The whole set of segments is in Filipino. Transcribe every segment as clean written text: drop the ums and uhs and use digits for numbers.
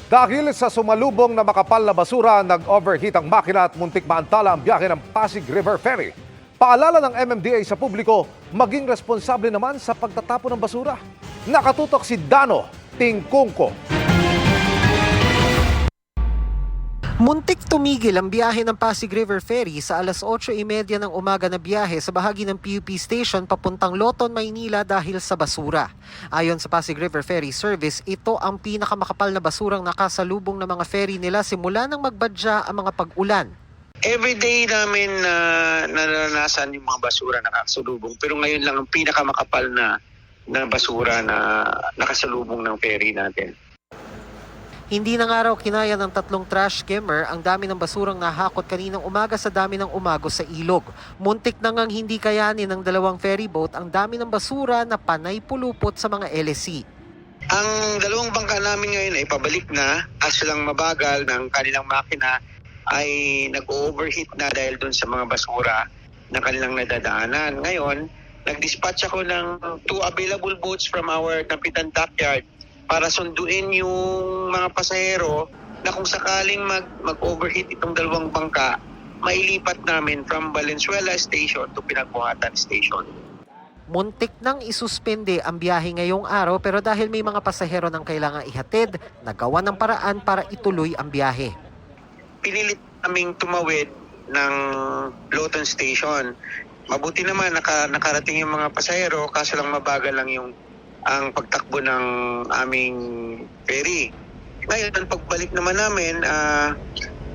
Dahil sa sumalubong na makapal na basura, nag-overheat ang makina at muntik maantala ang biyahe ng Pasig River Ferry. Paalala ng MMDA sa publiko, maging responsable naman sa pagtatapon ng basura. Nakatutok si Dano Tingkungko. Muntik tumigil ang biyahe ng Pasig River Ferry sa alas 8:30 ng umaga na biyahe sa bahagi ng PUP Station papuntang Loton, Maynila dahil sa basura. Ayon sa Pasig River Ferry Service, ito ang pinakamakapal na basurang nakasalubong ng mga ferry nila simula nang magbadya ang mga pag-ulan. Everyday namin naranasan yung mga basura na nakasalubong, pero ngayon lang ang pinakamakapal na basura na nakasalubong ng ferry natin. Hindi na nga raw kinaya ng 3 trash skimmer ang dami ng basurang nahakot kaninang umaga sa dami ng umagos sa ilog. Muntik na ngang hindi kayanin ng 2 ferry boat ang dami ng basura na panay pulupot sa mga LSC. Ang 2 bangka namin ngayon ay pabalik na, kaso lang mabagal ng kanilang makina ay nag-overheat na dahil dun sa mga basura na kanilang nadadaanan. Ngayon, nag-dispatch ako ng 2 available boats from our Kapitan Dockyard para sunduin yung mga pasahero na kung sakaling mag-overheat itong 2 bangka, mailipat namin from Valenzuela Station to Pinagbuhatan Station. Muntik nang isuspende ang biyahe ngayong araw pero dahil may mga pasahero nang kailangang ihatid, nagawa ng paraan para ituloy ang biyahe. Pinilit naming tumawid ng Loton Station. Mabuti naman nakarating yung mga pasahero, kaso lang mabagal lang ang pagtakbo ng aming ferry. Ngayon, pagbalik naman namin,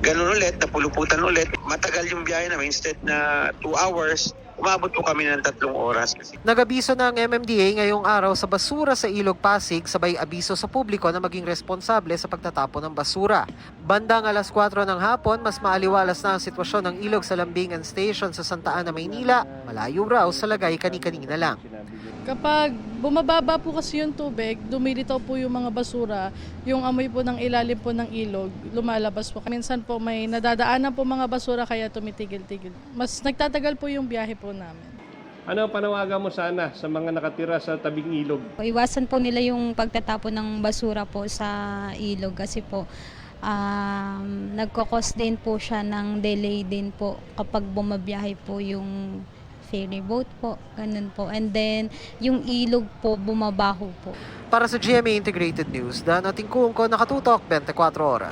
ganun ulit, napuluputan ulit. Matagal yung biyahe namin. Instead na 2 hours, umabot po kami ng 3 oras. Nag-abiso na ang MMDA ngayong araw sa basura sa Ilog Pasig, sabay abiso sa publiko na maging responsable sa pagtatapon ng basura. Bandang alas 4 ng hapon, mas maaliwalas na ang sitwasyon ng ilog sa Lambingan Station sa Santa Ana, Maynila. Malayo raw sa lagay kani-kanina lang. Kapag bumababa po kasi yung tubig, dumilitaw po yung mga basura, yung amoy po ng ilalim po ng ilog, lumalabas po. Minsan po may nadadaanan po mga basura kaya tumitigil-tigil. Mas nagtatagal po yung biyahe po namin. Ano ang panawagan mo sana sa mga nakatira sa tabing ilog? Iwasan po nila yung pagtatapon ng basura po sa ilog kasi po nagkakos din po siya ng delay din po kapag bumabiyahe po yung ferry boat po, ganun po. And then, yung ilog po, bumabaho po. Para sa GMA Integrated News, Dano Tingkungko, nakatutok 24 oras.